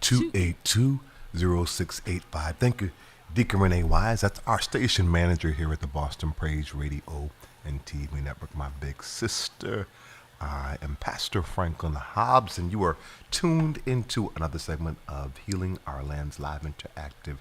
282-0685. Thank you, Deacon Renee Wise. That's our station manager here at the Boston Praise Radio and TV Network. My big sister. I am Pastor Franklin Hobbs, and you are tuned into another segment of Healing Our Land's live interactive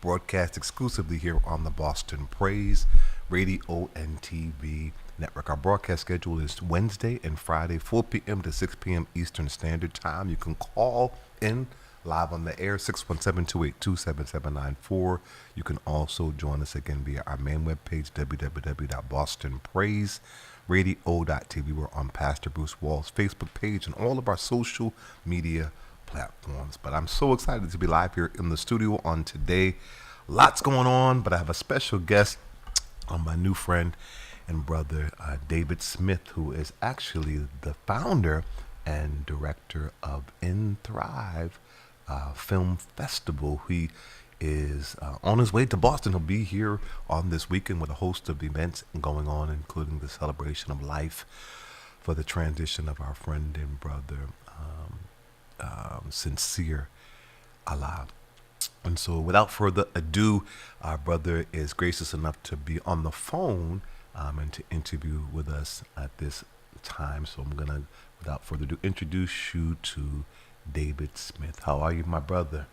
broadcast exclusively here on the Boston Praise Radio and TV Network. Our broadcast schedule is Wednesday and Friday, 4 p.m. to 6 p.m. Eastern Standard Time. You can call in live on the air, 617-282-7794. You can also join us again via our main webpage, www.bostonpraiseradio.tv. We're on Pastor Bruce Wall's Facebook page and all of our social media platforms. But I'm so excited to be live here in the studio on today. Lots going on, but I have a special guest, my new friend and brother, David Smith, who is actually the founder and director of In Thrive Film Festival. He is on his way to Boston. He'll be here on this weekend with a host of events going on, including the celebration of life for the transition of our friend and brother, Sincere Allah. And so without further ado, our brother is gracious enough to be on the phone and to interview with us at this time. So I'm going to, without further ado, introduce you to David Smith. How are you, my brother?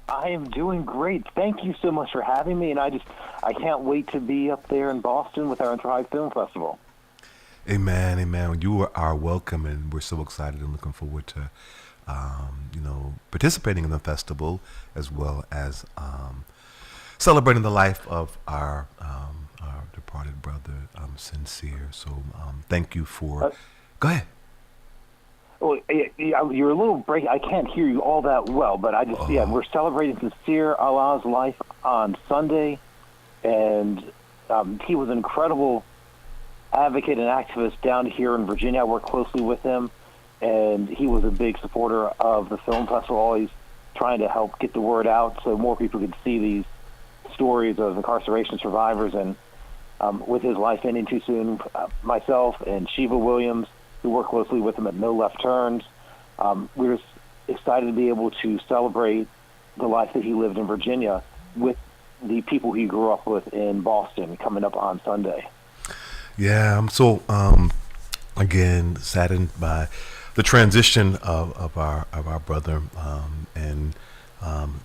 I am doing great. Thank you so much for having me, and I can't wait to be up there in Boston with our Thrive Film Festival. Amen, amen. You are welcome, and we're so excited and looking forward to, participating in the festival as well as celebrating the life of our departed brother, Sincere. So thank you for. Go ahead. Well, you're a little break. I can't hear you all that well, but we're celebrating Sincere Allah's life on Sunday, and he was an incredible advocate and activist down here in Virginia. I worked closely with him, and he was a big supporter of the film festival, always trying to help get the word out so more people could see these stories of incarceration survivors. And with his life ending too soon, myself and Shiva Williams, who worked closely with him at No Left Turns, we were excited to be able to celebrate the life that he lived in Virginia with the people he grew up with in Boston coming up on Sunday. Yeah, I'm so, again, saddened by the transition of our brother, and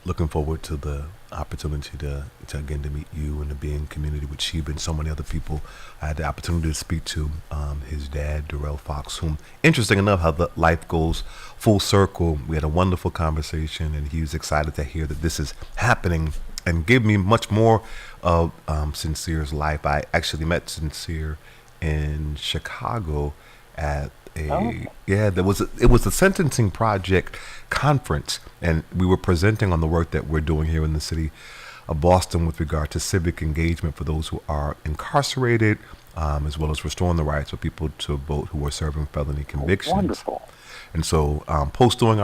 looking forward to the opportunity to meet you and to be in community with Sheba and so many other people. I had the opportunity to speak to his dad, Darrell Fox, whom, interesting enough, how the life goes full circle. We had a wonderful conversation, and he was excited to hear that this is happening and gave me much more of Sincere's life. I actually met Sincere in Chicago at it was a Sentencing Project conference, and we were presenting on the work that we're doing here in the city of Boston with regard to civic engagement for those who are incarcerated, as well as restoring the rights of people to vote who are serving felony convictions. Wonderful. And so post doing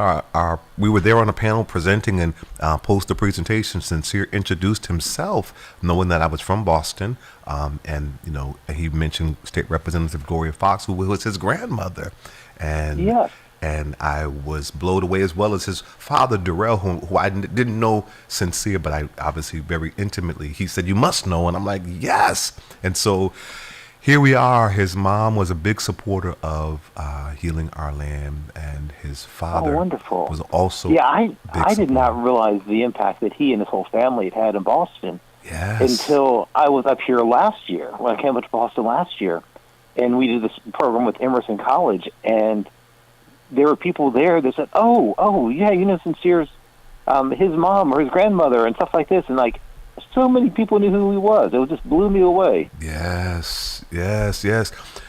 we were there on a panel presenting, and post the presentation, Sincere introduced himself, knowing that I was from Boston, and he mentioned State Representative Gloria Fox, who was his grandmother, and I was blown away, as well as his father, Darrell, who I didn't know Sincere, but I obviously very intimately. He said, "You must know," and I'm like, "Yes." And so here we are. His mom was a big supporter of Healing Our Land, and his father was also I did not realize the impact that he and his whole family had in Boston until I was up here last year, when I came up to Boston last year, and we did this program with Emerson College, and there were people there that said, oh, yeah, Sincere's his mom or his grandmother and stuff like this, and like, so many people knew who he was. It just blew me away. Yes.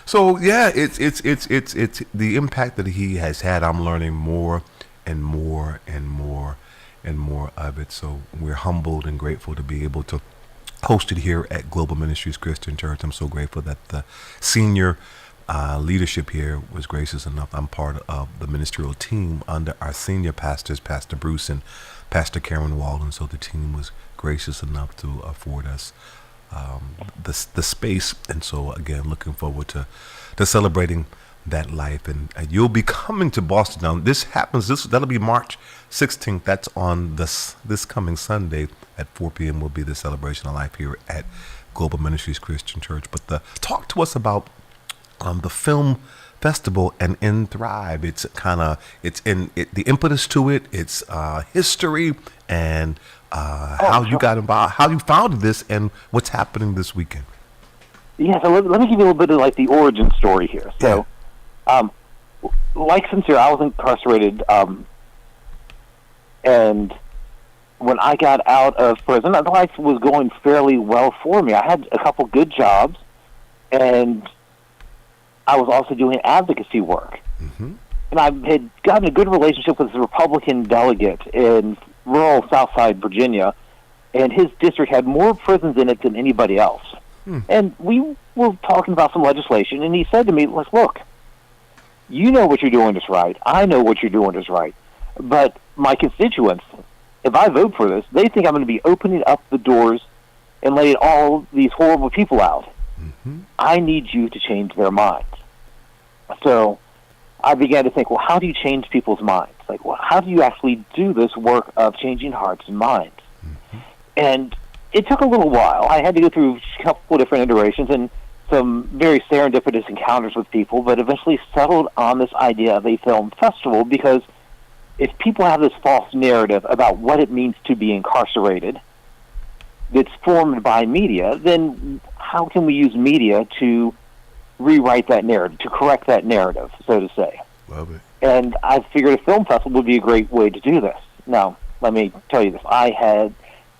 So yeah, it's the impact that he has had. I'm learning more and more and more and more of it. So we're humbled and grateful to be able to host it here at Global Ministries Christian Church. I'm so grateful that the senior leadership here was gracious enough. I'm part of the ministerial team under our senior pastors, Pastor Bruce and Pastor Karen Walden. So the team was gracious enough to afford us the space. And so again, looking forward to celebrating that life. And you'll be coming to Boston. Now, this happens. That'll be March 16th. That's on this coming Sunday at 4 p.m. will be the celebration of life here at Global Ministries Christian Church. But talk to us about the film festival and in Thrive. It's the impetus to it. It's history and how you got involved, how you founded this, and what's happening this weekend. Yeah, so let me give you a little bit of like the origin story here. So, like Sincere, I was incarcerated, and when I got out of prison, life was going fairly well for me. I had a couple good jobs, and I was also doing advocacy work. Mm-hmm. And I had gotten a good relationship with a Republican delegate in rural Southside Virginia, and his district had more prisons in it than anybody else. And we were talking about some legislation, and he said to me, look, you know what you're doing is right. I know what you're doing is right. But my constituents, if I vote for this, they think I'm going to be opening up the doors and letting all these horrible people out. Mm-hmm. I need you to change their minds. So I began to think, well, how do you change people's minds? Like, well, how do you actually do this work of changing hearts and minds? Mm-hmm. And it took a little while. I had to go through a couple of different iterations and some very serendipitous encounters with people, but eventually settled on this idea of a film festival, because if people have this false narrative about what it means to be incarcerated that's formed by media, then how can we use media to rewrite that narrative, to correct that narrative, so to say? Love it. And I figured a film festival would be a great way to do this. Now, let me tell you this. I had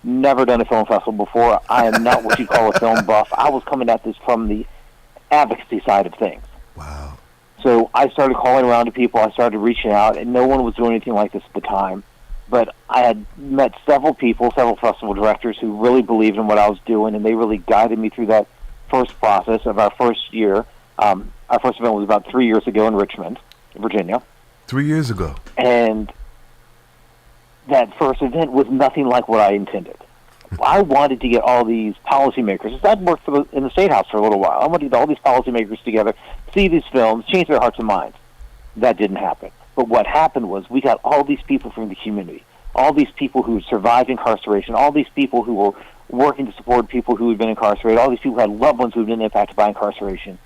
never done a film festival before. I am not what you call a film buff. I was coming at this from the advocacy side of things. Wow. So I started calling around to people. I started reaching out, and no one was doing anything like this at the time. But I had met several people, several festival directors who really believed in what I was doing, and they really guided me through that first process of our first year. Our first event was about 3 years ago in Richmond, Virginia. 3 years ago. And that first event was nothing like what I intended. I wanted to get all these policymakers. I'd worked in the State House for a little while. I wanted to get all these policymakers together, see these films, change their hearts and minds. That didn't happen. But what happened was we got all these people from the community, all these people who survived incarceration, all these people who were working to support people who had been incarcerated, all these people who had loved ones who had been impacted by incarceration.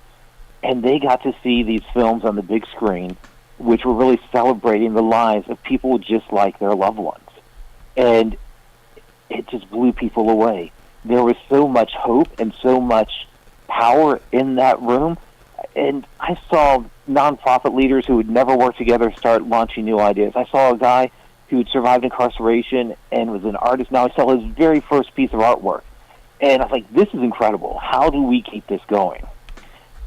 And they got to see these films on the big screen, which were really celebrating the lives of people just like their loved ones. And it just blew people away. There was so much hope and so much power in that room. And I saw nonprofit leaders who had never worked together start launching new ideas. I saw a guy who had survived incarceration and was an artist. Now he saw his very first piece of artwork. And I was like, this is incredible. How do we keep this going?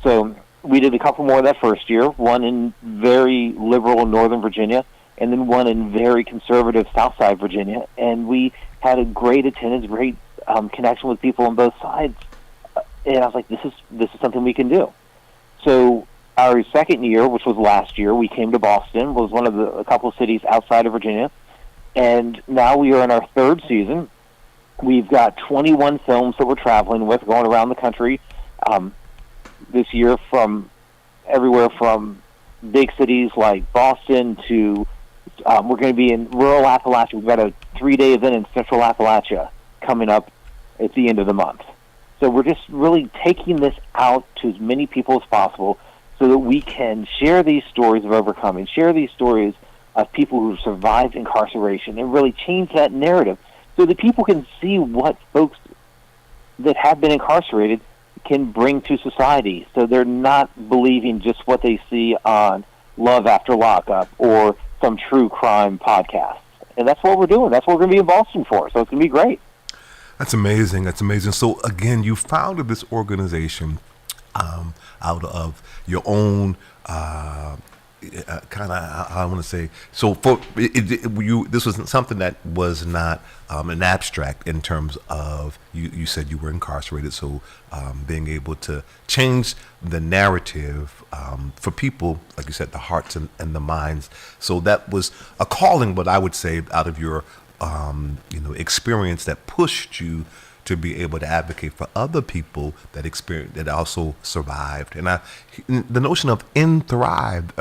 So we did a couple more that first year, one in very liberal Northern Virginia, and then one in very conservative Southside Virginia. And we had a great attendance, great connection with people on both sides. And I was like, this is something we can do. So our second year, which was last year, we came to Boston, was one of a couple of cities outside of Virginia. And now we are in our third season. We've got 21 films that we're traveling with, going around the country this year, from everywhere from big cities like Boston to we're going to be in rural Appalachia. We've got a 3-day event in Central Appalachia coming up at the end of the month. So we're just really taking this out to as many people as possible so that we can share these stories of overcoming, share these stories of people who survived incarceration, and really change that narrative so that people can see what folks that have been incarcerated can bring to society, so they're not believing just what they see on Love After Lockup or some true crime podcast. And that's what we're doing. That's what we're going to be in Boston for. So it's going to be great. That's amazing. That's amazing. So again, you founded this organization out of your own kind of, I want to say, so for you, this was something that was not an abstract in terms of, you said you were incarcerated, so being able to change the narrative for people, like you said, the hearts and the minds. So that was a calling, but I would say out of your experience that pushed you to be able to advocate for other people that also survived. And the notion of in thrived.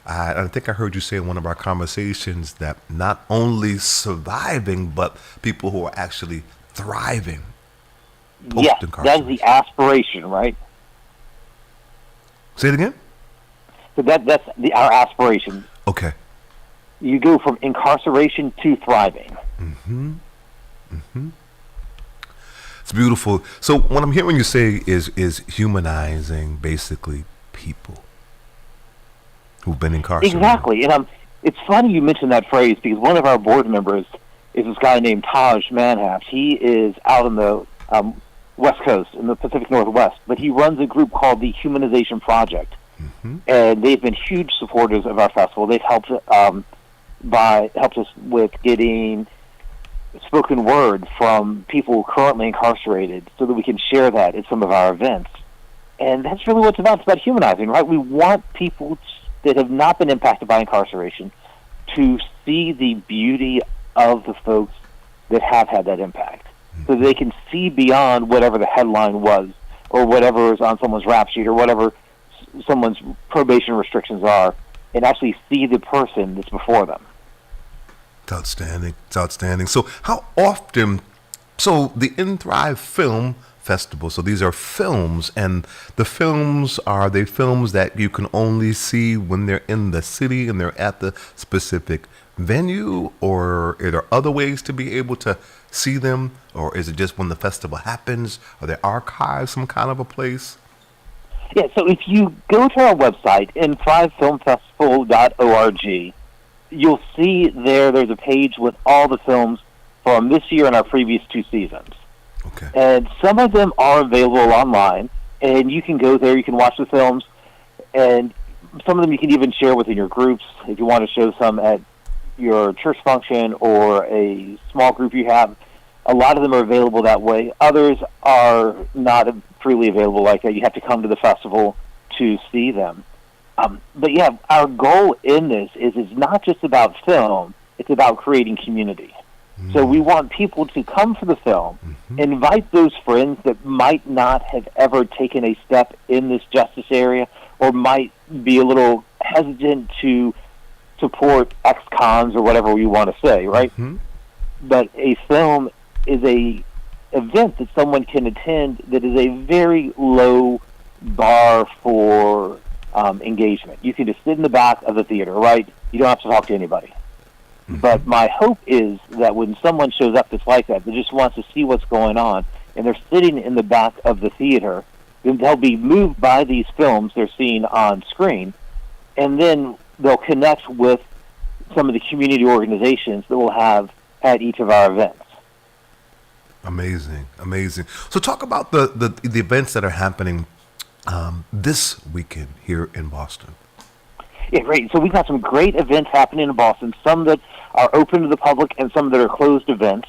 I think I heard you say in one of our conversations that not only surviving, but people who are actually thriving. Yes, that is the aspiration, right? Say it again? So that's our aspiration. Okay. You go from incarceration to thriving. Mm-hmm. Mm-hmm. It's beautiful. So what I'm hearing you say is humanizing basically people who've been incarcerated. Exactly. And it's funny you mentioned that phrase because one of our board members is this guy named Taj Manhaft. He is out in the West Coast, in the Pacific Northwest, but he runs a group called the Humanization Project. Mm-hmm. And they've been huge supporters of our festival. They've helped us with getting spoken word from people currently incarcerated so that we can share that at some of our events. And that's really what it's about. It's about humanizing, right? We want people that have not been impacted by incarceration to see the beauty of the folks that have had that impact, so they can see beyond whatever the headline was or whatever is on someone's rap sheet or whatever someone's probation restrictions are, and actually see the person that's before them. It's outstanding. It's outstanding. So how often, the In Thrive Film Festival, so these are films, and the films, are they films that you can only see when they're in the city and they're at the specific venue, or are there other ways to be able to see them, or is it just when the festival happens? Are there archives, some kind of a place? Yeah, so if you go to our website, inthrivefilmfestival.org, you'll see there's a page with all the films from this year and our previous 2 seasons. Okay. And some of them are available online, and you can go there, you can watch the films, and some of them you can even share within your groups if you want to show some at your church function or a small group you have. A lot of them are available that way. Others are not freely available like that. You have to come to the festival to see them. But yeah, our goal in this is it's not just about film, it's about creating community. So we want people to come for the film, invite those friends that might not have ever taken a step in this justice area or might be a little hesitant to support ex-cons or whatever you want to say, right? But a film is a event that someone can attend that is a very low bar for engagement. You can just sit in the back of the theater, right? You don't have to talk to anybody. But my hope is that when someone shows up that's like that just wants to see what's going on, and they're sitting in the back of the theater, then they'll be moved by these films they're seeing on screen, and then they'll connect with some of the community organizations that we'll have at each of our events. Amazing, amazing. So talk about the events that are happening this weekend here in Boston. Yeah, great. So we've got some great events happening in Boston, some that are open to the public and some that are closed events.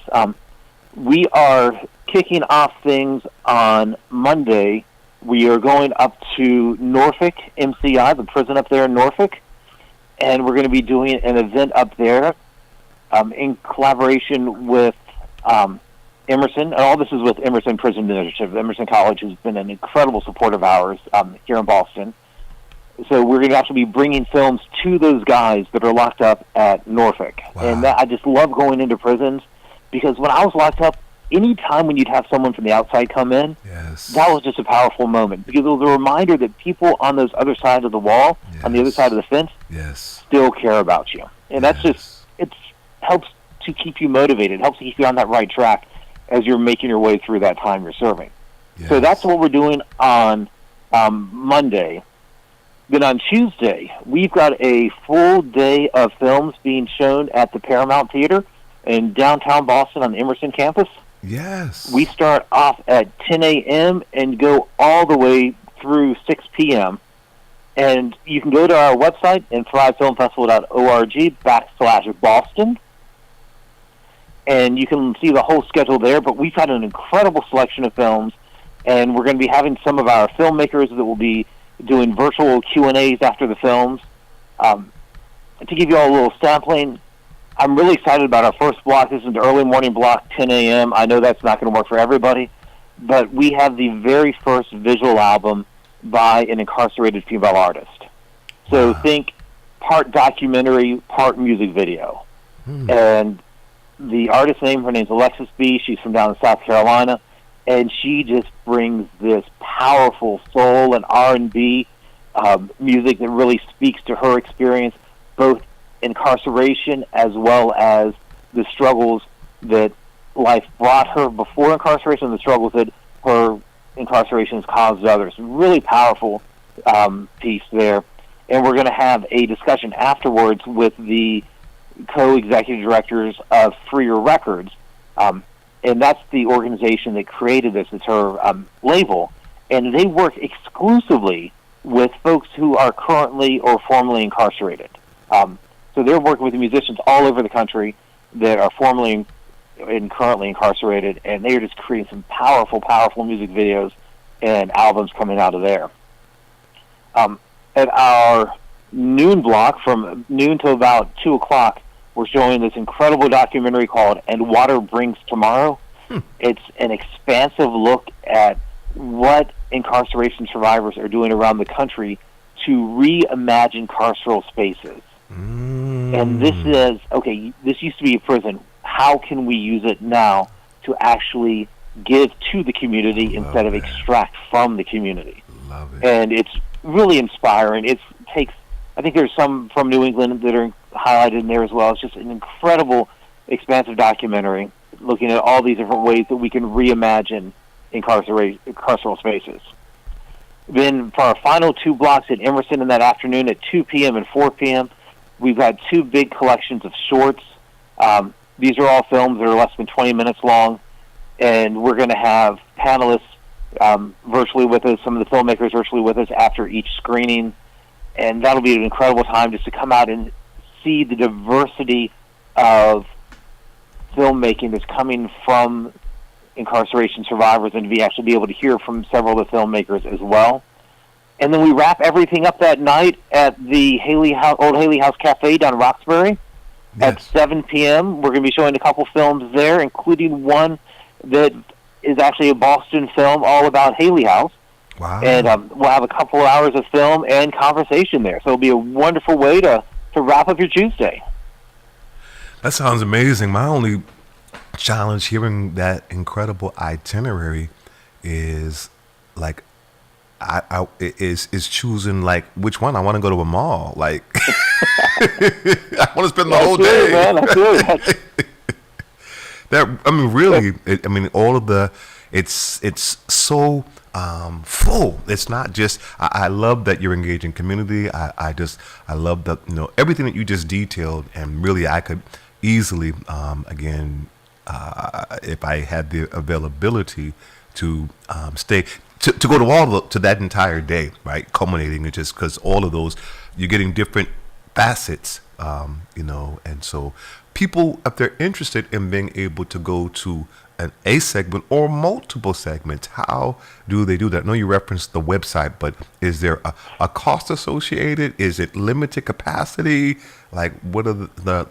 We are kicking off things on Monday. We are going up to Norfolk, MCI, the prison up there in Norfolk, and we're going to be doing an event up there in collaboration with Emerson. And all this is with Emerson Prison Initiative. Emerson College has been an incredible support of ours here in Boston. So we're going to actually be bringing films to those guys that are locked up at Norfolk. Wow. And I just love going into prisons because when I was locked up, any time when you'd have someone from the outside come in, that was just a powerful moment because it was a reminder that people on those other sides of the wall, on the other side of the fence, still care about you. And that's just, it helps to keep you motivated. It helps to keep you on that right track as you're making your way through that time you're serving. So that's what we're doing on Monday. Then on Tuesday, we've got a full day of films being shown at the Paramount Theater in downtown Boston on the Emerson campus. We start off at 10 a.m. and go all the way through 6 p.m. And you can go to our website, inthrivefilmfestival.org/Boston, and you can see the whole schedule there. But we've got an incredible selection of films, and we're going to be having some of our filmmakers that will be doing virtual Q&As after the films. To give you all a little sampling, I'm really excited about our first block. This is the early morning block, 10 a.m. I know that's not going to work for everybody, but we have the very first visual album by an incarcerated female artist. So think part documentary, part music video. And the artist's name, her name's Alexis B. She's from down in South Carolina, and she just brings this powerful soul and R&B music that really speaks to her experience, both incarceration as well as the struggles that life brought her before incarceration and the struggles that her incarceration has caused others. Really powerful piece there. And we're going to have a discussion afterwards with the co-executive directors of Freer Records, and that's the organization that created this. It's her label, and they work exclusively with folks who are currently or formerly incarcerated. So they're working with musicians all over the country that are formerly and currently incarcerated, and they are just creating some powerful, powerful music videos and albums coming out of there. At our noon block, from noon to about 2 o'clock, we're showing this incredible documentary called And Water Brings Tomorrow. It's an expansive look at what incarceration survivors are doing around the country to reimagine carceral spaces. And this is, okay, this used to be a prison. How can we use it now to actually give to the community instead of extract from the community? Love it. And it's really inspiring. I think there's some from New England that are highlighted in there as well. It's just an incredible, expansive documentary looking at all these different ways that we can reimagine carceral spaces. Then for our final 2 blocks at Emerson in that afternoon at 2 p.m. and 4 p.m., we've got 2 big collections of shorts. These are all films that are less than 20 minutes long, and we're going to have panelists virtually with us, some of the filmmakers virtually with us after each screening, and that'll be an incredible time just to come out and see the diversity of filmmaking that's coming from incarceration survivors, and to actually be able to hear from several of the filmmakers as well. And then we wrap everything up that night at the Old Haley House Cafe down in Roxbury at 7 p.m. We're going to be showing a couple films there, including one that is actually a Boston film all about Haley House. Wow. And we'll have a couple hours of film and conversation there. So it'll be a wonderful way to wrap up your Tuesday. That sounds amazing. My only challenge hearing that incredible itinerary is like is choosing like which one. I want to go to a mall. Like I want to spend the whole day. Man, I feel it. That I mean, really. All of the it's so full. It's not just. I love that you're engaging community. I love that everything that you just detailed, and really I could easily again if I had the availability to stay. To go to that entire day, right? Culminating it just because all of those, you're getting different facets, and so people, if they're interested in being able to go to a segment or multiple segments, how do they do that? I know you referenced the website, but is there a cost associated? Is it limited capacity? Like, what are the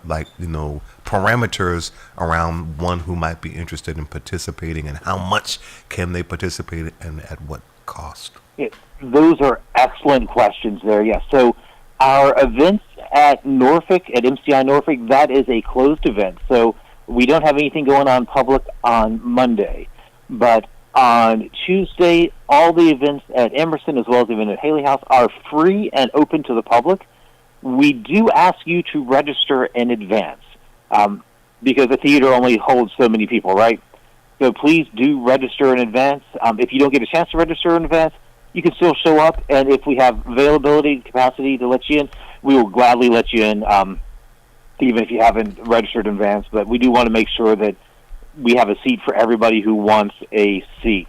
parameters around one who might be interested in participating, and how much can they participate and at what cost? Yeah, those are excellent questions there. Yes. So our events at Norfolk, at MCI Norfolk, that is a closed event. So we don't have anything going on public on Monday. But on Tuesday, all the events at Emerson as well as the event at Haley House are free and open to the public. We do ask you to register in advance because the theater only holds so many people, right? So please do register in advance. If you don't get a chance to register in advance, you can still show up, and if we have availability, capacity to let you in, we will gladly let you in, even if you haven't registered in advance. But we do want to make sure that we have a seat for everybody who wants a seat.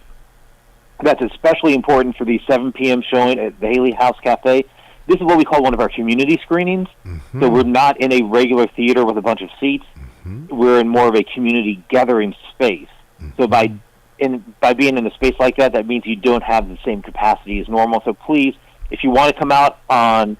That's especially important for the 7 p.m. showing at the Haley House Cafe. This is what we call one of our community screenings. Mm-hmm. So we're not in a regular theater with a bunch of seats. Mm-hmm. We're in more of a community gathering space. Mm-hmm. So by being in a space like that, that means you don't have the same capacity as normal. So please, if you want to come out on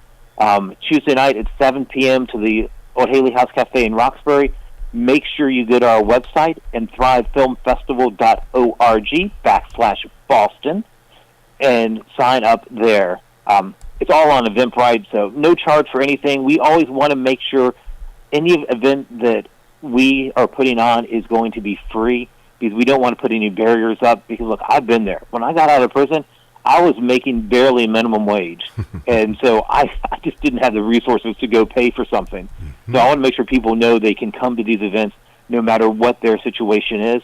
Tuesday night at 7 p.m. to the at Haley House Cafe in Roxbury, make sure you go to our website and thrivefilmfestival.org/Boston and sign up there. It's all on Eventbrite, so no charge for anything. We always want to make sure any event that we are putting on is going to be free, because we don't want to put any barriers up. Because, look, I've been there. When I got out of prison, I was making barely minimum wage, and so I just didn't have the resources to go pay for something. So I want to make sure people know they can come to these events no matter what their situation is.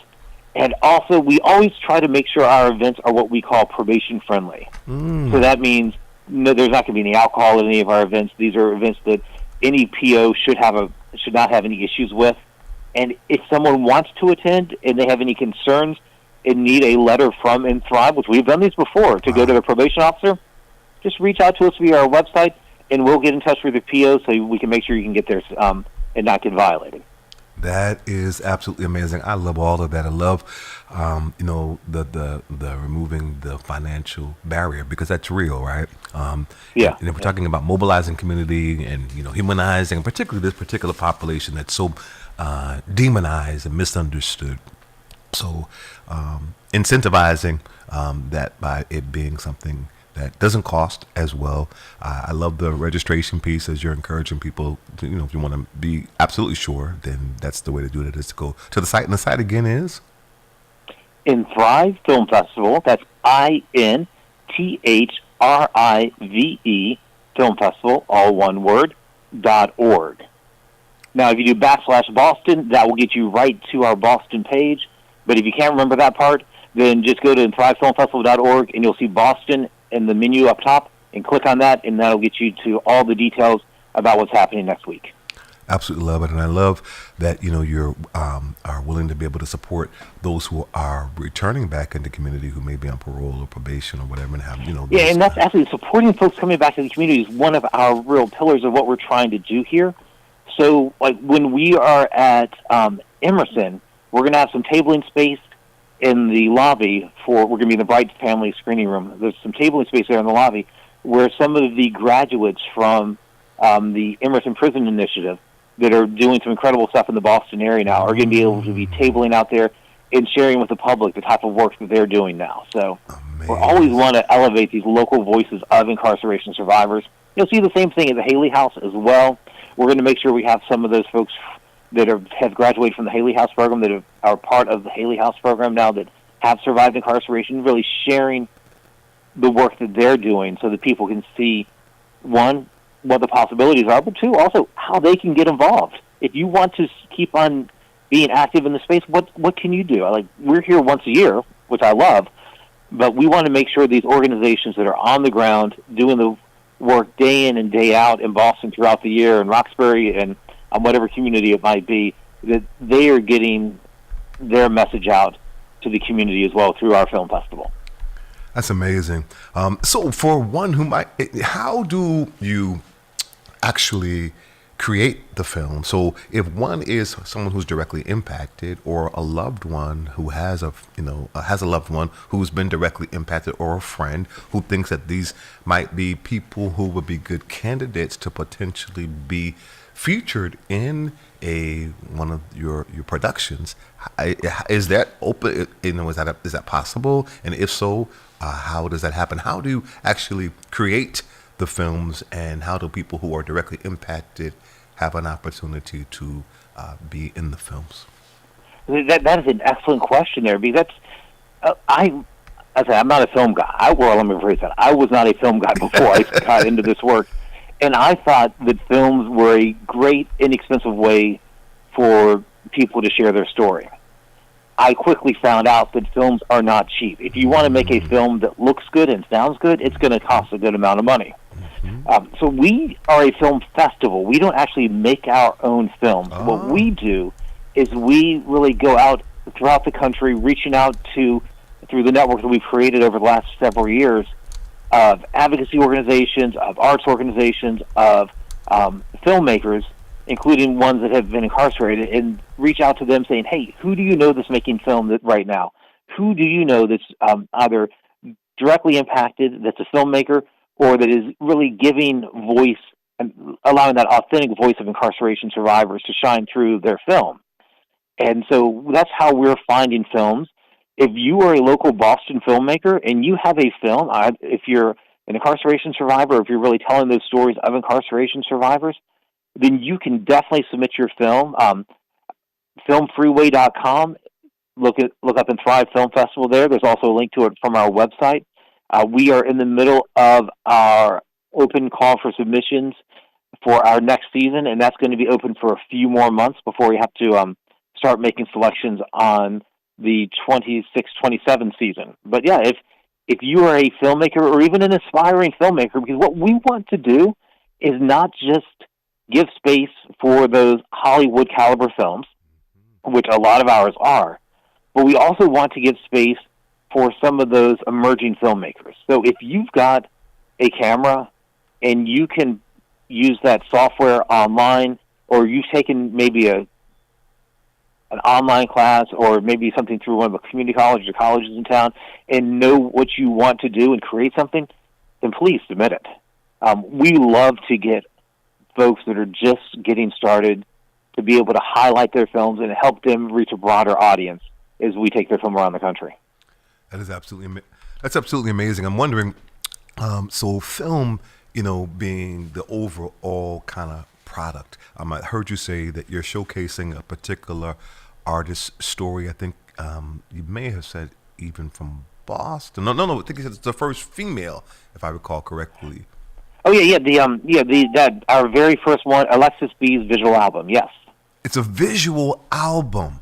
And also, we always try to make sure our events are what we call probation-friendly. So that means no, there's not going to be any alcohol at any of our events. These are events that any PO should not have any issues with. And if someone wants to attend and they have any concerns and need a letter from Thrive, which we've done these before, to go to the probation officer, just reach out to us via our website, and we'll get in touch with the PO so we can make sure you can get there and not get violated. That is absolutely amazing. I love all of that. I love, the removing the financial barrier, because that's real, right? And if we're talking about mobilizing community and humanizing, particularly this particular population that's so demonized and misunderstood. So incentivizing that by it being something that doesn't cost as well. I love the registration piece, as you're encouraging people to, if you want to be absolutely sure, then that's the way to do it, is to go to the site. And the site again is? In Thrive Film Festival, that's INTHRIVE Film Festival, all one word, .org. Now, if you do /Boston, that will get you right to our Boston page. But if you can't remember that part, then just go to thrivefilmfestival.org and you'll see Boston in the menu up top, and click on that, and that'll get you to all the details about what's happening next week. Absolutely love it, and I love that you're are willing to be able to support those who are returning back into community, who may be on parole or probation or whatever, and have and that's actually supporting folks coming back to the community is one of our real pillars of what we're trying to do here. So, like when we are at Emerson, we're going to have some tabling space in the lobby we're going to be in the Bright Family screening room. There's some tabling space there in the lobby where some of the graduates from the Emerson Prison Initiative that are doing some incredible stuff in the Boston area now are going to be able to be tabling out there and sharing with the public the type of work that they're doing now. So we always want to elevate these local voices of incarceration survivors. You'll see the same thing at the Haley House as well. We're going to make sure we have some of those folks that have graduated from the Haley House program, that are part of the Haley House program now, that have survived incarceration, really sharing the work that they're doing so that people can see, one, what the possibilities are, but two, also how they can get involved. If you want to keep on being active in the space, what can you do? We're here once a year, which I love, but we want to make sure these organizations that are on the ground doing the work day in and day out in Boston throughout the year, in Roxbury and whatever community it might be, that they are getting their message out to the community as well through our film festival. That's amazing. So for one who how do you actually create the film? So if one is someone who's directly impacted, or a loved one who has a loved one who's been directly impacted, or a friend who thinks that these might be people who would be good candidates to potentially be featured in one of your productions, is that open? Is that possible? And if so, how does that happen? How do you actually create the films, and how do people who are directly impacted have an opportunity to be in the films? That is an excellent question there, because I'm not a film guy. Let me rephrase that. I was not a film guy before I got into this work. And I thought that films were a great, inexpensive way for people to share their story. I quickly found out that films are not cheap. If you want to make a film that looks good and sounds good, it's going to cost a good amount of money. So we are a film festival. We don't actually make our own films. Oh. What we do is we really go out throughout the country, reaching out through the network that we've created over the last several years, of advocacy organizations, of arts organizations, of filmmakers, including ones that have been incarcerated, and reach out to them saying, hey, who do you know that's making film right now? Who do you know that's either directly impacted, that's a filmmaker, or that is really giving voice and allowing that authentic voice of incarceration survivors to shine through their film. And so that's how we're finding films. If you are a local Boston filmmaker and you have a film, if you're an incarceration survivor, if you're really telling those stories of incarceration survivors, then you can definitely submit your film. Filmfreeway.com. Look up and Thrive Film Festival there. There's also a link to it from our website. We are in the middle of our open call for submissions for our next season, and that's going to be open for a few more months before we have to start making selections on the 26-27 season. But yeah, if you are a filmmaker or even an aspiring filmmaker, because what we want to do is not just give space for those Hollywood caliber films, which a lot of ours are, but we also want to give space for some of those emerging filmmakers. So if you've got a camera and you can use that software online, or you've taken maybe an online class or maybe something through one of the community colleges or colleges in town and know what you want to do and create something, then please submit it. We love to get folks that are just getting started to be able to highlight their films and help them reach a broader audience as we take their film around the country. That's absolutely amazing. I'm wondering, so film, being the overall kind of product. I heard you say that you're showcasing a particular artist's story. I think you may have said even from Boston. No. I think it's the first female, if I recall correctly. Oh yeah. That our very first one, Alexis B's visual album. Yes. It's a visual album.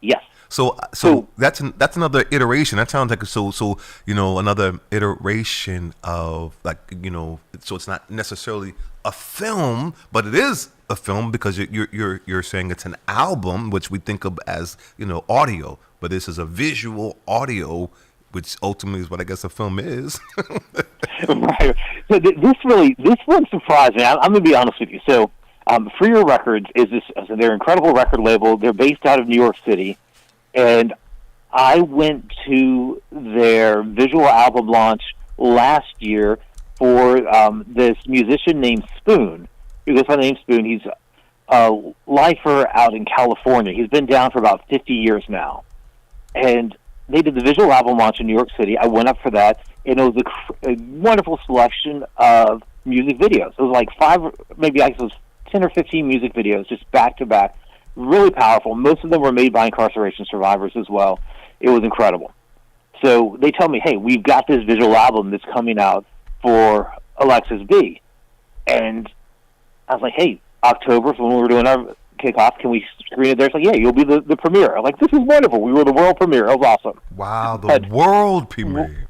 Yes. So that's another iteration. That sounds like another iteration of so it's not necessarily a film, but it is a film because you're saying it's an album, which we think of as audio, but this is a visual audio, which ultimately is what I guess a film is. Right. So this one surprised me. I'm going to be honest with you. So Freer Records they're an incredible record label. They're based out of New York City. And I went to their visual album launch last year for this musician named Spoon. He goes by the name Spoon. He's a lifer out in California. He's been down for about 50 years now. And they did the visual album launch in New York City. I went up for that, and it was a wonderful selection of music videos. It was like 10 or 15 music videos just back to back. Really powerful. Most of them were made by incarceration survivors as well. It was incredible. So they tell me, hey, we've got this visual album that's coming out for Alexis B. And I was like, hey, October, so when we were doing our kickoff, can we screen it there? It's like, yeah, you'll be the premiere. I'm like, this is wonderful. We were the world premiere. It was awesome. Wow, world premiere.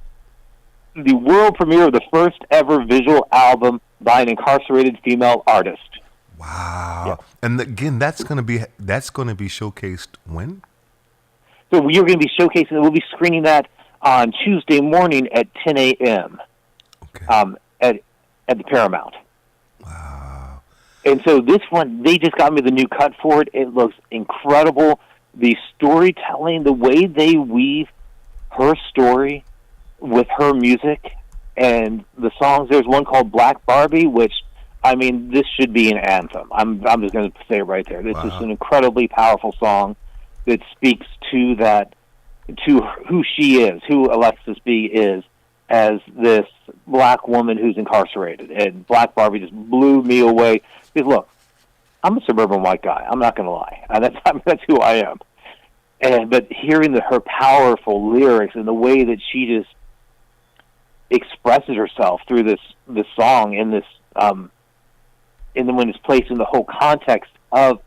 The world premiere of the first ever visual album by an incarcerated female artist. Wow. Yeah. And again, that's going to be showcased when? So we're going to be showcasing, we'll be screening that on Tuesday morning at 10 a.m. Okay. At the Paramount. Wow. And so this one, they just got me the new cut for it. It looks incredible. The storytelling, the way they weave her story with her music and the songs. There's one called Black Barbie, which, I mean, this should be an anthem. I'm just going to say it right there. This is an incredibly powerful song that speaks to who she is, who Alexis B is as this black woman who's incarcerated. And Black Barbie just blew me away. Because look, I'm a suburban white guy. I'm not going to lie. That's who I am. But hearing her powerful lyrics and the way that she just expresses herself through this song in this and then when it's placed in the whole context of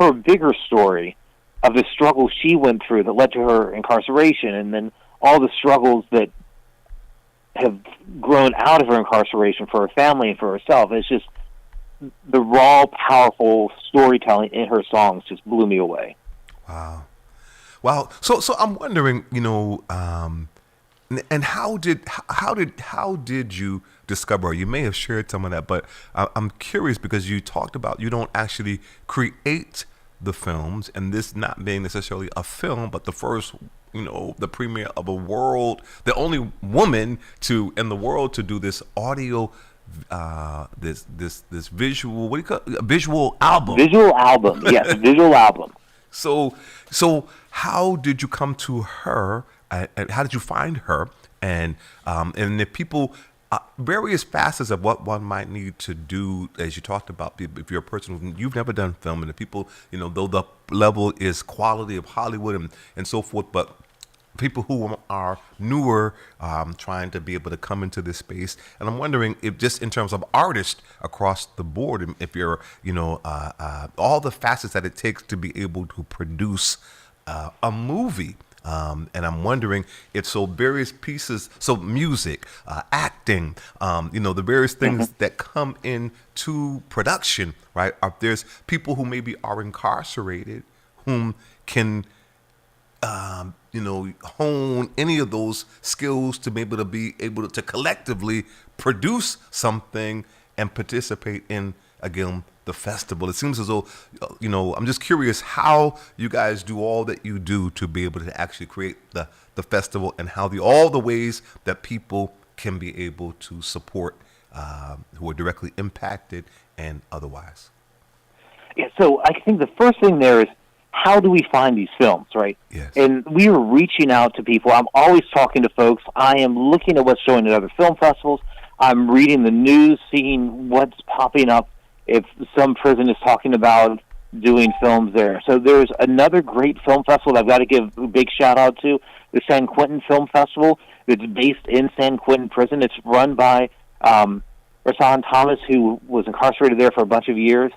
her bigger story of the struggles she went through that led to her incarceration, and then all the struggles that have grown out of her incarceration for her family and for herself. It's just the raw, powerful storytelling in her songs just blew me away. Wow. So I'm wondering, and how did you discover her? You may have shared some of that, but I'm curious because you talked about you don't actually create the films, and this not being necessarily a film, but the first, the premiere of the only woman in the world to do this audio this visual, what do you call it? A visual album. Visual album, yes, a visual album. So how did you come to her? And how did you find her? And if people, various facets of what one might need to do, as you talked about, if you're a person you've never done film, and the people, though the level is quality of Hollywood and so forth, but people who are newer, trying to be able to come into this space. And I'm wondering if, just in terms of artists across the board, if you're, all the facets that it takes to be able to produce a movie. And I'm wondering if various pieces, so music, acting, the various things that come into production, right? There's people who maybe are incarcerated whom can hone any of those skills to be able to collectively produce something and participate in, again, the festival. It seems as though, I'm just curious how you guys do all that you do to be able to actually create the festival, and how all the ways that people can be able to support who are directly impacted and otherwise. Yeah, so I think the first thing there is, how do we find these films, right? Yes. And we are reaching out to people. I'm always talking to folks. I am looking at what's showing at other film festivals. I'm reading the news, seeing what's popping up if some prison is talking about doing films there. So there's another great film festival that I've got to give a big shout-out to, the San Quentin Film Festival. It's based in San Quentin Prison. It's run by Rasan Thomas, who was incarcerated there for a bunch of years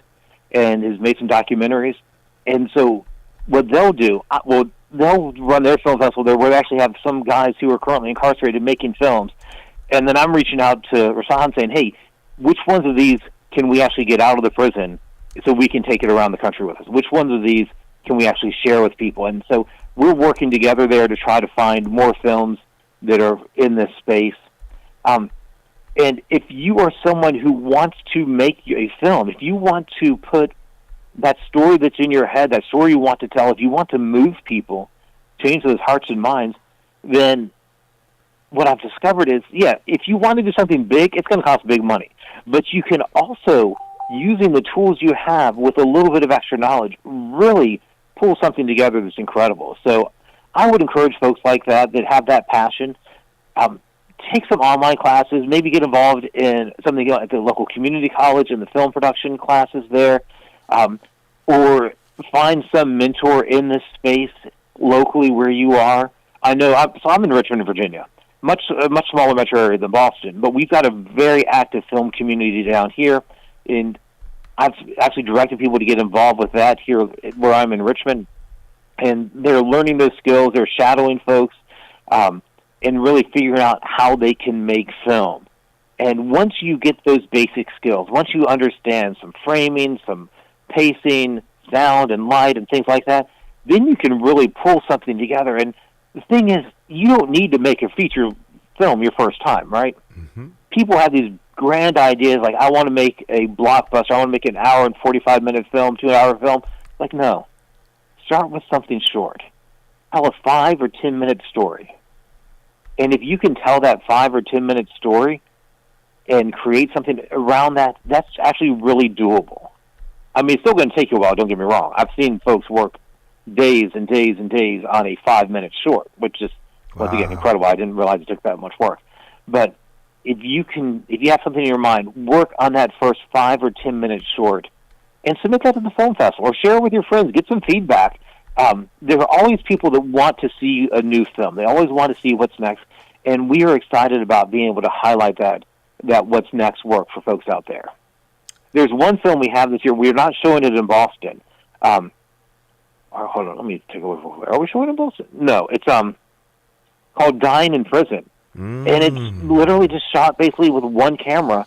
and has made some documentaries. And so what they'll do, they'll run their film festival there where they actually have some guys who are currently incarcerated making films. And then I'm reaching out to Rasan saying, hey, which ones of these can we actually get out of the prison so we can take it around the country with us? Which ones of these can we actually share with people? And so we're working together there to try to find more films that are in this space. And if you are someone who wants to make a film, if you want to put that story that's in your head, that story you want to tell, if you want to move people, change those hearts and minds, then what I've discovered is, if you want to do something big, it's going to cost big money. But you can also, using the tools you have with a little bit of extra knowledge, really pull something together that's incredible. So I would encourage folks like that have that passion. Take some online classes, maybe get involved in something at the local community college and the film production classes there. Or find some mentor in this space locally where you are. I know, I'm in Richmond, Virginia, a much smaller metro area than Boston, but we've got a very active film community down here, and I've actually directed people to get involved with that here where I'm in Richmond, and they're learning those skills, they're shadowing folks, and really figuring out how they can make film. And once you get those basic skills, once you understand some framing, some pacing, sound, and light, and things like that, then you can really pull something together. And the thing is, you don't need to make a feature film your first time, right? Mm-hmm. People have these grand ideas, like, I want to make a blockbuster, I want to make an hour and 45-minute film, 2-hour film. Like, no. Start with something short. Tell a 5 or 10-minute story. And if you can tell that 5 or 10-minute story and create something around that, that's actually really doable. I mean, it's still going to take you a while, don't get me wrong. I've seen folks work days and days and days on a 5-minute short, which is, once again, incredible. I didn't realize it took that much work. But if you have something in your mind, work on that first 5 or 10-minute short and submit that to the film festival or share it with your friends. Get some feedback. There are always people that want to see a new film. They always want to see what's next, and we are excited about being able to highlight that what's next work for folks out there. There's one film we have this year. We're not showing it in Boston. Hold on, let me take a look. Are we showing it in Boston? No, it's called Dying in Prison. And it's literally just shot basically with one camera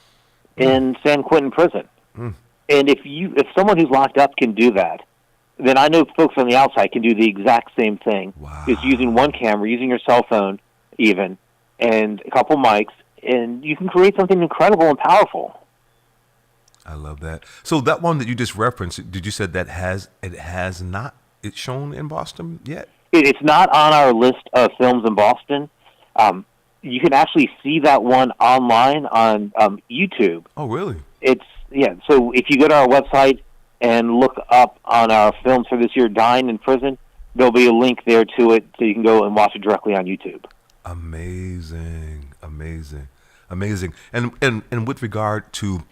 in San Quentin Prison. And if someone who's locked up can do that, then I know folks on the outside can do the exact same thing. Wow. Just using one camera, using your cell phone even, and a couple mics, and you can create something incredible and powerful. I love that. So that one that you just referenced, did you say that it's shown in Boston yet? It's not on our list of films in Boston. you can actually see that one online on YouTube. Oh, really? So if you go to our website and look up on our films for this year, Dying in Prison, there'll be a link there to it, so you can go and watch it directly on YouTube. Amazing, amazing, amazing. And with regard to,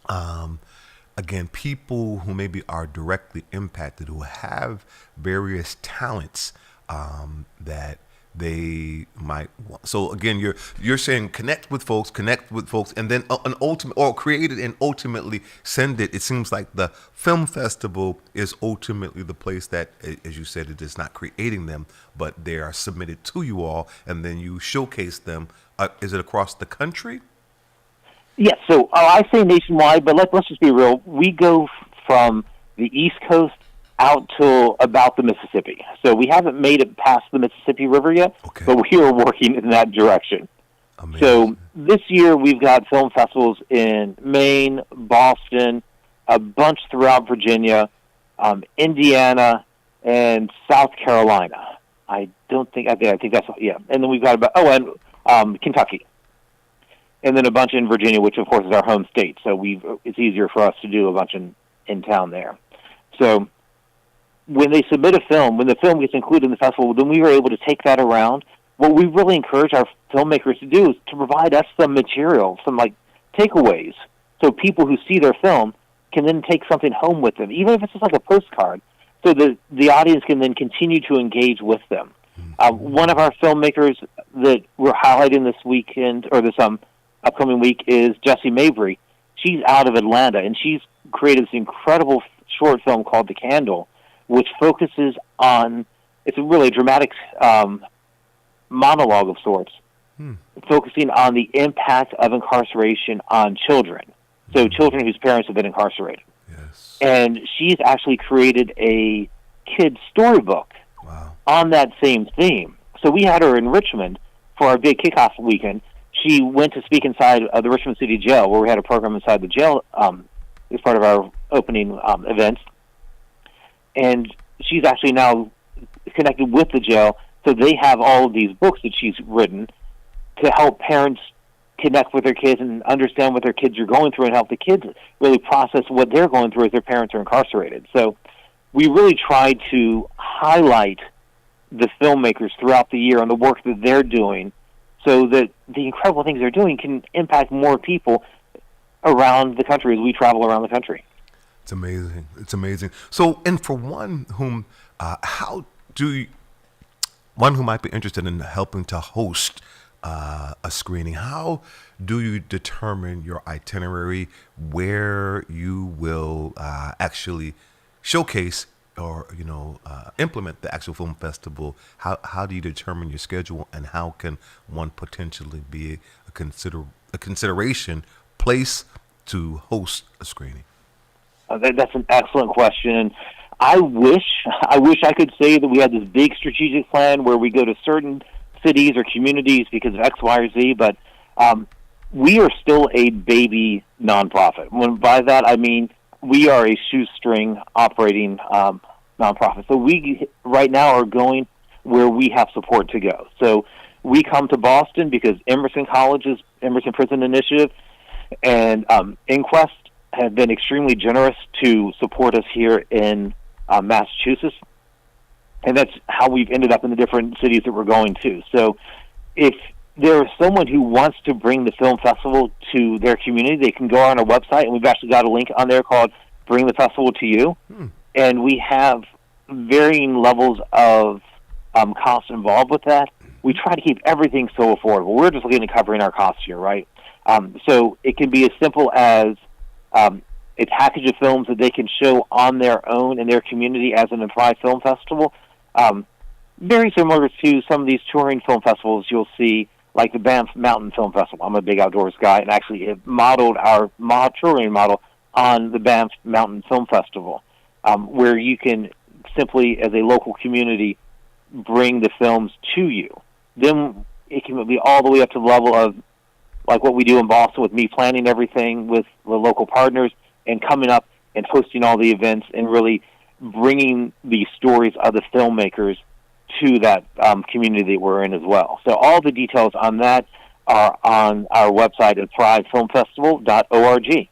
again, people who maybe are directly impacted, who have various talents that they might want. So again, you're saying connect with folks, and then an ultimate, or create it and ultimately send it. It seems like the film festival is ultimately the place that, as you said, it is not creating them, but they are submitted to you all, and then you showcase them. Is it across the country? Yes. So I say nationwide, but let's just be real. We go from the East Coast out to about the Mississippi. So we haven't made it past the Mississippi River yet, but we are working in that direction. Amazing. So this year we've got film festivals in Maine, Boston, a bunch throughout Virginia, Indiana, and South Carolina. I think that's, yeah. And then we've got Kentucky. And then a bunch in Virginia, which of course is our home state. So it's easier for us to do a bunch in town there. So when they submit a film, when the film gets included in the festival, then we are able to take that around. What we really encourage our filmmakers to do is to provide us some material, some like takeaways, so people who see their film can then take something home with them, even if it's just like a postcard, so that the audience can then continue to engage with them. One of our filmmakers that we're highlighting this weekend, or this upcoming week, is Jessie Mabry. She's out of Atlanta, and she's created this incredible short film called The Candle, which focuses on, it's a really dramatic monologue of sorts, focusing on the impact of incarceration on children. So children whose parents have been incarcerated. Yes. And she's actually created a kid's storybook on that same theme. So we had her in Richmond for our big kickoff weekend. She went to speak inside the Richmond City Jail, where we had a program inside the jail as part of our opening events. And she's actually now connected with the jail, so they have all of these books that she's written to help parents connect with their kids and understand what their kids are going through, and help the kids really process what they're going through as their parents are incarcerated. So we really try to highlight the filmmakers throughout the year and the work that they're doing, so that the incredible things they're doing can impact more people around the country as we travel around the country. It's amazing. It's amazing. So, and for one whom, one who might be interested in helping to host a screening, how do you determine your itinerary, where you will actually showcase or implement the actual film festival? How do you determine your schedule, and how can one potentially be a consideration place to host a screening? That's an excellent question. I wish I could say that we had this big strategic plan where we go to certain cities or communities because of X, Y, or Z, but we are still a baby nonprofit. By that I mean we are a shoestring operating nonprofit. So we right now are going where we have support to go. So we come to Boston because Emerson Prison Initiative and Inquest have been extremely generous to support us here in Massachusetts, and that's how we've ended up in the different cities that we're going to. So if there is someone who wants to bring the film festival to their community, they can go on our website, and we've actually got a link on there called Bring the Festival to You, and we have varying levels of costs involved with that. We try to keep everything so affordable. We're just looking at covering our costs here, right? So it can be as simple as a package of films that they can show on their own in their community as an implied film festival. Very similar to some of these touring film festivals you'll see, like the Banff Mountain Film Festival. I'm a big outdoors guy, and actually it modeled our touring model on the Banff Mountain Film Festival, where you can simply, as a local community, bring the films to you. Then it can be all the way up to the level of like what we do in Boston with me planning everything with the local partners and coming up and hosting all the events and really bringing the stories of the filmmakers to that community that we're in as well. So all the details on that are on our website at thrivefilmfestival.org.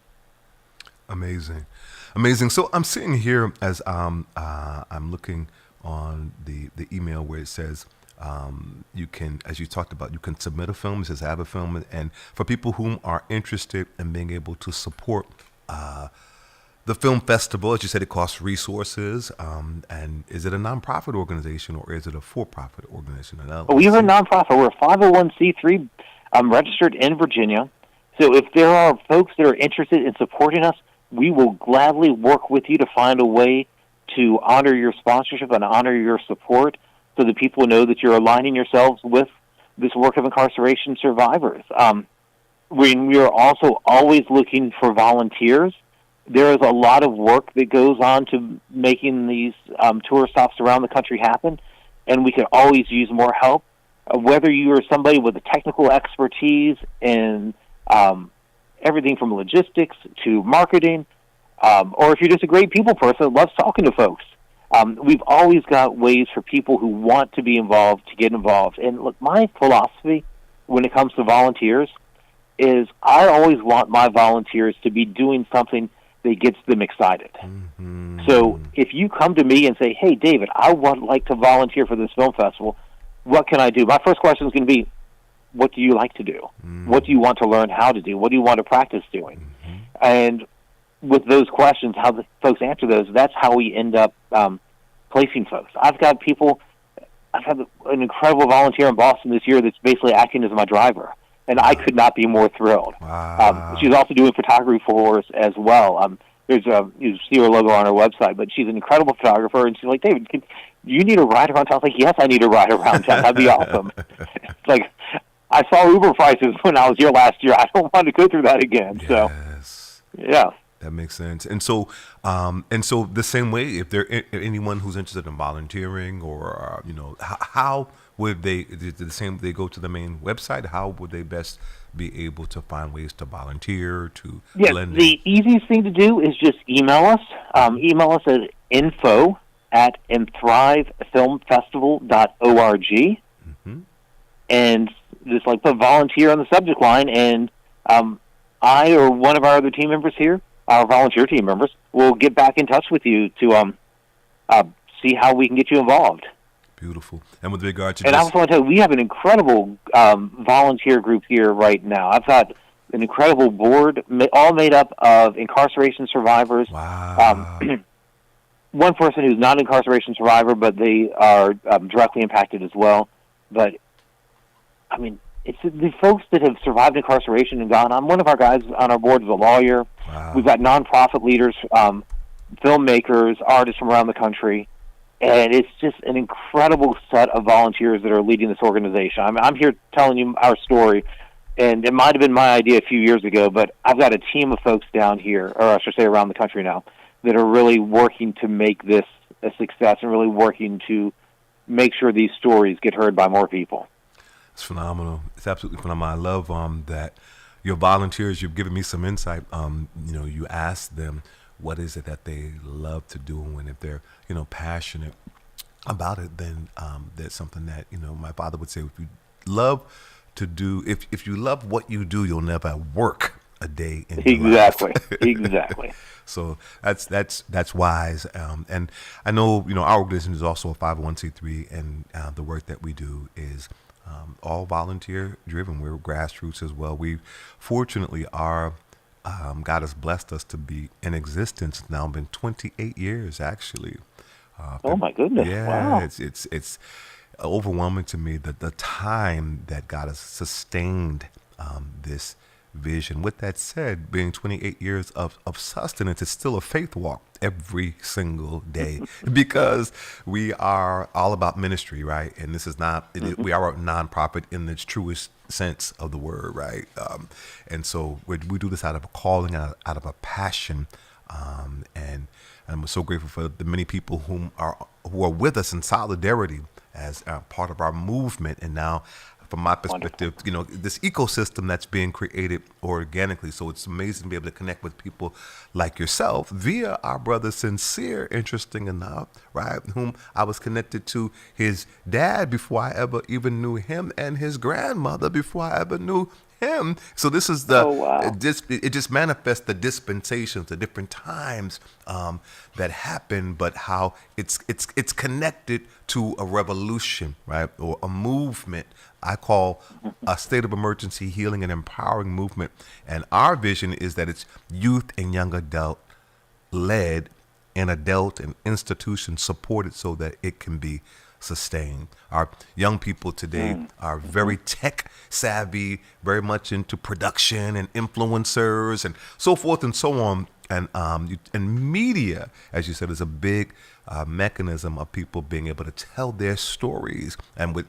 Amazing, amazing. So I'm sitting here as I'm looking on the email where it says you can, as you talked about, you can submit a film. It says have a film, and for people whom are interested in being able to support the film festival, as you said, it costs resources. And is it a nonprofit organization or is it a for-profit organization? We are a nonprofit. We're a 501c3 registered in Virginia. So if there are folks that are interested in supporting us, we will gladly work with you to find a way to honor your sponsorship and honor your support so that people know that you're aligning yourselves with this work of incarceration survivors. We are also always looking for volunteers. There is a lot of work that goes on to making these tour stops around the country happen, and we could always use more help. Whether you are somebody with a technical expertise in everything from logistics to marketing, or if you're just a great people person that loves talking to folks, we've always got ways for people who want to be involved to get involved. And look, my philosophy when it comes to volunteers is I always want my volunteers to be doing something that gets them excited. Mm-hmm. So if you come to me and say, hey, David, I would like to volunteer for this film festival, what can I do? My first question is going to be, what do you like to do? Mm-hmm. What do you want to learn how to do? What do you want to practice doing? Mm-hmm. And with those questions, how the folks answer those, that's how we end up placing folks. I've had an incredible volunteer in Boston this year that's basically acting as my driver. And I could not be more thrilled. Wow. She's also doing photography for us as well. You see her logo on her website, but she's an incredible photographer. And she's like, David, do you need a ride around town? I was like, yes, I need a ride around town. That'd be awesome. It's like, I saw Uber prices when I was here last year. I don't want to go through that again. Yes. So, yeah. That makes sense. And so the same way, if there anyone who's interested in volunteering or, how would they, the same, they go to the main website, how would they best be able to find ways to volunteer, to blend in? The easiest thing to do is just email us. Email us at info@thrivefilmfestival.org. Mm-hmm. And just put volunteer on the subject line, and I or one of our other team members here, our volunteer team members, will get back in touch with you to see how we can get you involved. Beautiful. And with regard to I also want to tell you, we have an incredible volunteer group here right now. I've got an incredible board, all made up of incarceration survivors. Wow. One person who's not an incarceration survivor, but they are directly impacted as well. But, I mean, it's the folks that have survived incarceration and gone on. One of our guys on our board is a lawyer. Wow. We've got nonprofit leaders, filmmakers, artists from around the country. And it's just an incredible set of volunteers that are leading this organization. I'm here telling you our story, and it might have been my idea a few years ago, but I've got a team of folks down here, or I should say around the country now, that are really working to make this a success and really working to make sure these stories get heard by more people. It's phenomenal. It's absolutely phenomenal. I love that your volunteers, you've given me some insight. You ask them, what is it that they love to do, and if they're passionate about it, then that's something that my father would say, if you love to do, if you love what you do, you'll never work a day in your life. Exactly. So that's wise, and I know our organization is also a 501c3, and the work that we do is all volunteer driven. We're grassroots as well. We fortunately are. God has blessed us to be in existence now. Been 28 years actually. Oh my goodness! Yeah, wow. It's overwhelming to me that the time that God has sustained this vision. With that said, being 28 years of sustenance, it's still a faith walk every single day because we are all about ministry, right? And this is not, we are a nonprofit in its truest sense of the word, right? And so we do this out of a calling, out of a passion, and I'm so grateful for the many people who are with us in solidarity as part of our movement, and now from my perspective, this ecosystem that's being created organically. So it's amazing to be able to connect with people like yourself via our brother Sincere, interesting enough, right? Whom I was connected to his dad before I ever even knew him, and his grandmother before I ever knew him. So this is it just manifests the dispensations, the different times that happen, but how it's connected to a revolution, right, or a movement. I call a state of emergency healing and empowering movement, and our vision is that it's youth and young adult led, and adult and institution supported so that it can be sustained. Our young people today are very tech savvy, very much into production and influencers and so forth and so on. And media, as you said, is a big mechanism of people being able to tell their stories. And with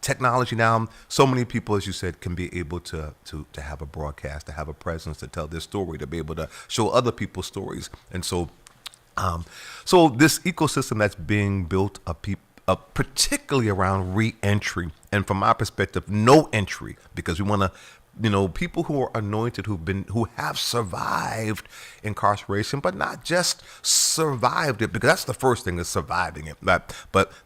technology now, so many people, as you said, can be able to have a broadcast, to have a presence, to tell their story, to be able to show other people's stories. And so this ecosystem that's being built particularly around re-entry, and from my perspective, no entry, because we want to, people who are anointed, who have survived incarceration, but not just survived it, because that's the first thing, is surviving it, but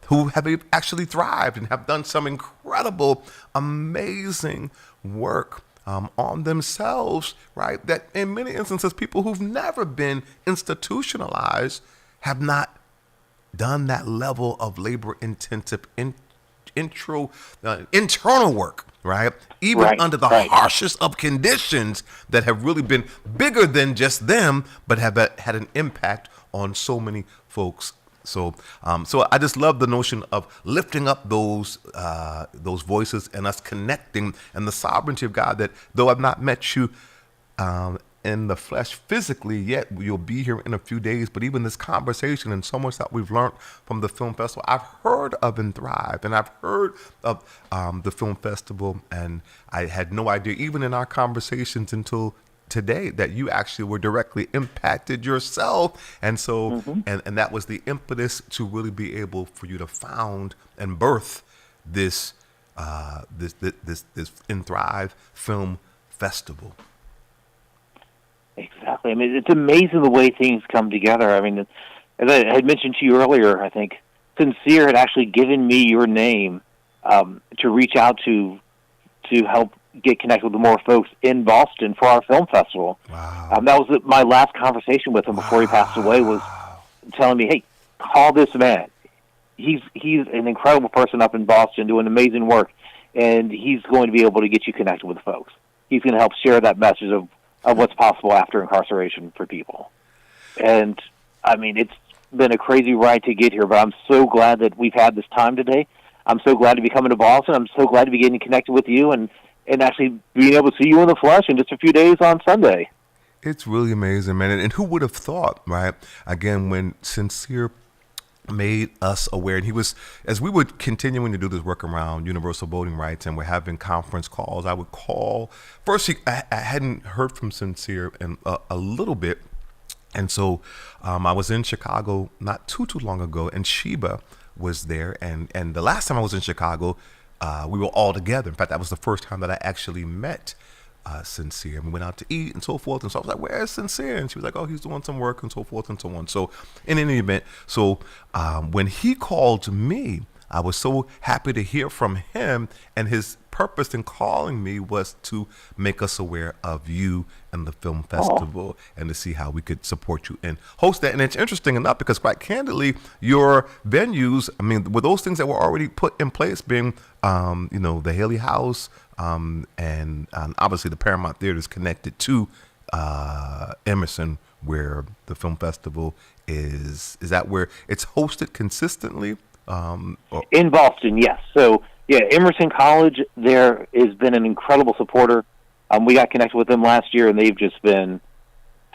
who have actually thrived and have done some incredible, amazing work on themselves, right? That in many instances, people who've never been institutionalized have not done that level of labor-intensive internal work, right? Even under the harshest of conditions that have really been bigger than just them, but have had an impact on so many folks. So I just love the notion of lifting up those voices and us connecting, and the sovereignty of God, that though I've not met you in the flesh physically yet, you'll be here in a few days, but even this conversation and so much that we've learned from the film festival, I've heard of and Thrive, and I've heard of the film festival, and I had no idea, even in our conversations until today, that you actually were directly impacted yourself. And so and that was the impetus to really be able for you to found and birth this in Thrive Film Festival. Exactly. I mean, it's amazing the way things come together. I mean, as I had mentioned to you earlier, I think Sincere had actually given me your name to reach out to help get connected with more folks in Boston for our film festival. Wow. That was my last conversation with him before he passed away, was telling me, hey, call this man. He's an incredible person up in Boston doing amazing work, and he's going to be able to get you connected with folks. He's going to help share that message of what's possible after incarceration for people. And, I mean, it's been a crazy ride to get here, but I'm so glad that we've had this time today. I'm so glad to be coming to Boston. I'm so glad to be getting connected with you and actually being able to see you in the flesh in just a few days on Sunday. It's really amazing, man. And who would have thought, right? Again, when Sincere made us aware, and he was, as we were continuing to do this work around universal voting rights, and we're having conference calls, I would call first. I hadn't heard from Sincere in a little bit, and so I was in Chicago not too long ago, and Sheba was there, and the last time I was in Chicago, we were all together. In fact, that was the first time that I actually met Sincere, and we went out to eat and so forth. And so I was like, "Where's Sincere?" And she was like, "Oh, he's doing some work and so forth and so on." So in any event, when he called me, I was so happy to hear from him, and his purpose in calling me was to make us aware of you and the film festival, and to see how we could support you and host that. And it's interesting enough, because quite candidly, your venues, I mean, were those things that were already put in place, being the Haley House, and obviously the Paramount Theater is connected to Emerson, where the film festival is. Is that where it's hosted consistently? In Boston, yes. So, yeah, Emerson College there has been an incredible supporter. We got connected with them last year, and they've just been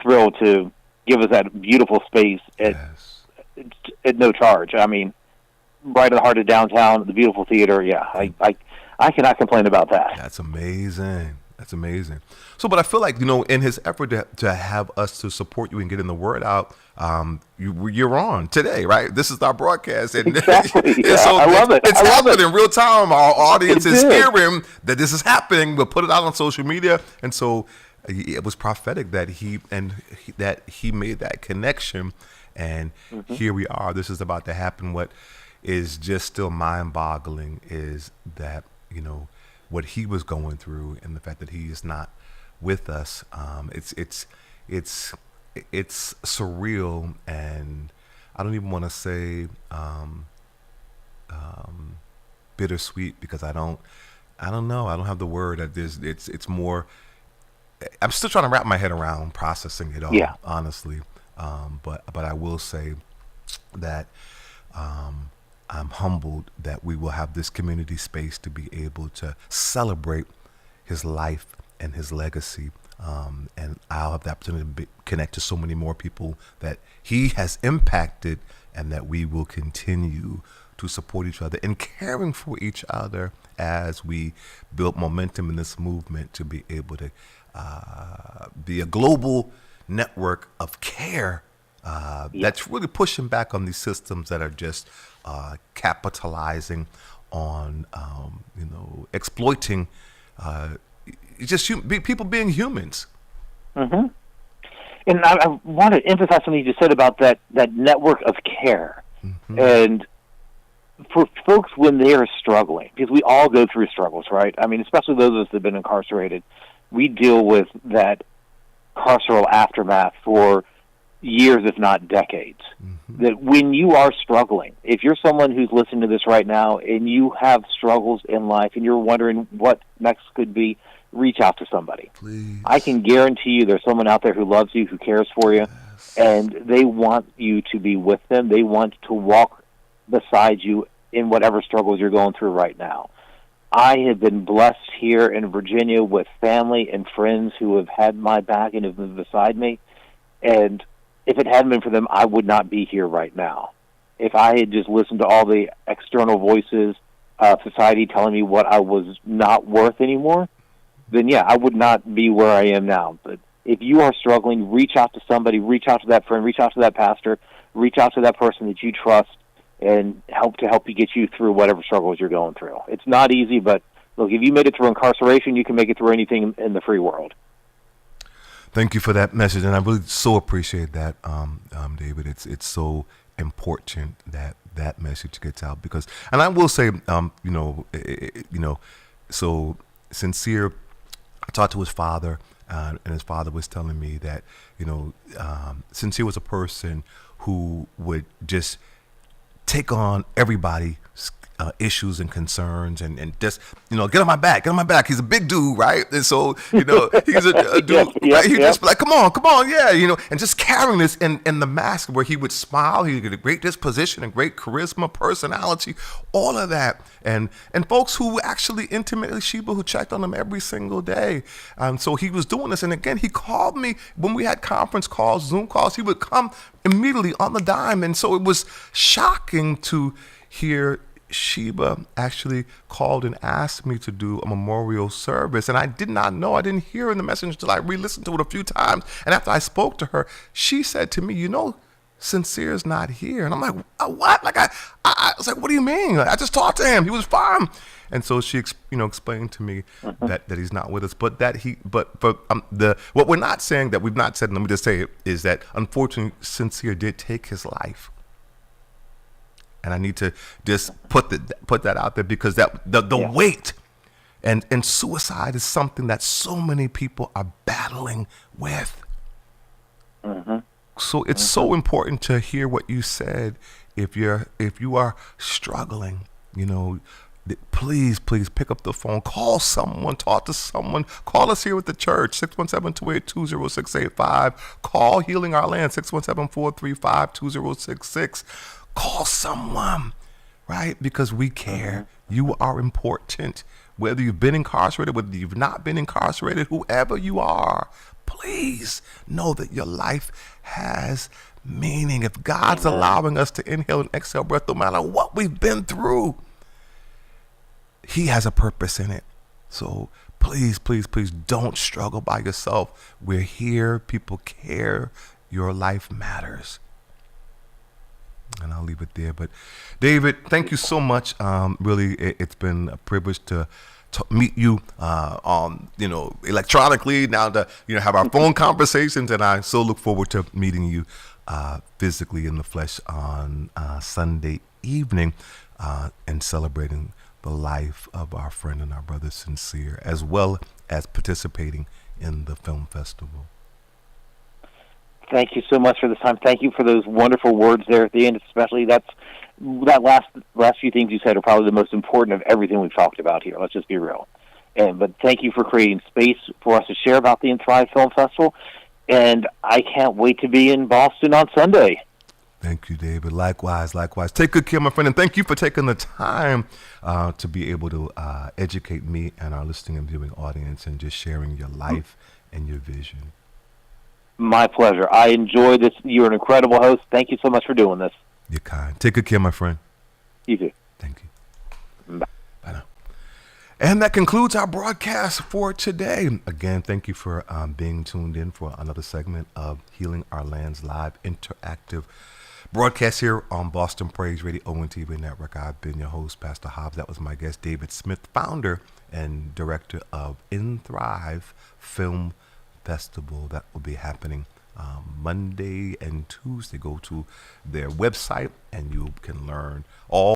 thrilled to give us that beautiful space at no charge. I mean, right in the heart of downtown, the beautiful theater. Yeah, I cannot complain about that. That's amazing. That's amazing. So, but I feel like, in his effort to have us to support you and getting the word out, you're on today, right? This is our broadcast, and, Exactly. and so I love it. it's I love happening it. in real time. Our audience It is did. hearing that this is happening. We'll put it out on social media, and so it was prophetic that he made that connection, and here we are. This is about to happen. What is just still mind-boggling is that what he was going through, and the fact that he is not with us. It's surreal, and I don't even want to say bittersweet, because I don't know. I don't have the word. It's more. I'm still trying to wrap my head around processing it all. Yeah. Honestly, but I will say that I'm humbled that we will have this community space to be able to celebrate his life and his legacy. And I'll have the opportunity to connect to so many more people that he has impacted, and that we will continue to support each other and caring for each other as we build momentum in this movement to be able to be a global network of care that's really pushing back on these systems that are just capitalizing on, exploiting people being humans. Mm-hmm. And I want to emphasize something you just said about that network of care. Mm-hmm. And for folks when they are struggling, because we all go through struggles, right? I mean, especially those of us that have been incarcerated, we deal with that carceral aftermath for years, if not decades. Mm-hmm. That when you are struggling, if you're someone who's listening to this right now and you have struggles in life and you're wondering what next could be, reach out to somebody. Please. I can guarantee you there's someone out there who loves you, who cares for you, and they want you to be with them. They want to walk beside you in whatever struggles you're going through right now. I have been blessed here in Virginia with family and friends who have had my back and have been beside me. And if it hadn't been for them, I would not be here right now. If I had just listened to all the external voices of society telling me what I was not worth anymore, then yeah, I would not be where I am now. But if you are struggling, reach out to somebody, reach out to that friend, reach out to that pastor, reach out to that person that you trust, and help you get you through whatever struggles you're going through. It's not easy, but look, if you made it through incarceration, you can make it through anything in the free world. Thank you for that message, and I really so appreciate that, David. It's so important that message gets out, because, and I will say, so Sincere, I talked to his father, and his father was telling me that, Sincere was a person who would just take on everybody's issues and concerns, and just get on my back. He's a big dude, right? And so he's a dude. He'd just be like, come on, yeah, and just carrying this in the mask, where he would smile. He had a great disposition and great charisma, personality, all of that, and folks who actually intimately Sheba, who checked on him every single day. So he was doing this, and again, he called me when we had conference calls, Zoom calls. He would come immediately on the dime, and so it was shocking to hear Sheba actually called and asked me to do a memorial service, and I did not know. I didn't hear in the message until I re-listened to it a few times, and after I spoke to her, she said to me, Sincere's not here. And I'm like, what? Like, I was like, what do you mean? I just talked to him. He was fine. And so she, explained to me that he's not with us, but what we're not saying, that we've not said, and let me just say it, is that unfortunately Sincere did take his life. And I need to just put that out there, because the weight and suicide is something that so many people are battling with. Mm-hmm. So it's so important to hear what you said. If you are struggling, please pick up the phone, call someone, talk to someone. Call us here at the church, 617-282-0685. Call Healing Our Land, 617-435-2066. Call someone, right? Because we care. You are important. Whether you've been incarcerated, whether you've not been incarcerated, whoever you are, please know that your life has meaning. If God's allowing us to inhale and exhale breath, no matter what we've been through, He has a purpose in it. So please, please, please don't struggle by yourself. We're here. People care. Your life matters. And I'll leave it there. But David, thank you so much. Really, it's been a privilege to meet you on, electronically, now to, have our phone conversations. And I so look forward to meeting you physically in the flesh on Sunday evening and celebrating the life of our friend and our brother Sincere, as well as participating in the film festival. Thank you so much for this time. Thank you for those wonderful words there at the end, especially that last few things you said are probably the most important of everything we've talked about here. Let's just be real. But thank you for creating space for us to share about the Thrive Film Festival, and I can't wait to be in Boston on Sunday. Thank you, David. Likewise. Take good care, my friend, and thank you for taking the time to be able to educate me and our listening and viewing audience and just sharing your life and your vision. My pleasure. I enjoy this. You're an incredible host. Thank you so much for doing this. You're kind. Take good care, my friend. You too. Thank you. Bye now. And that concludes our broadcast for today. Again, thank you for being tuned in for another segment of Healing Our Land's live interactive broadcast here on Boston Praise Radio and TV Network. I've been your host, Pastor Hobbs. That was my guest, David Smith, founder and director of Thrive Film Festival. That will be happening Monday and Tuesday. Go to their website and you can learn all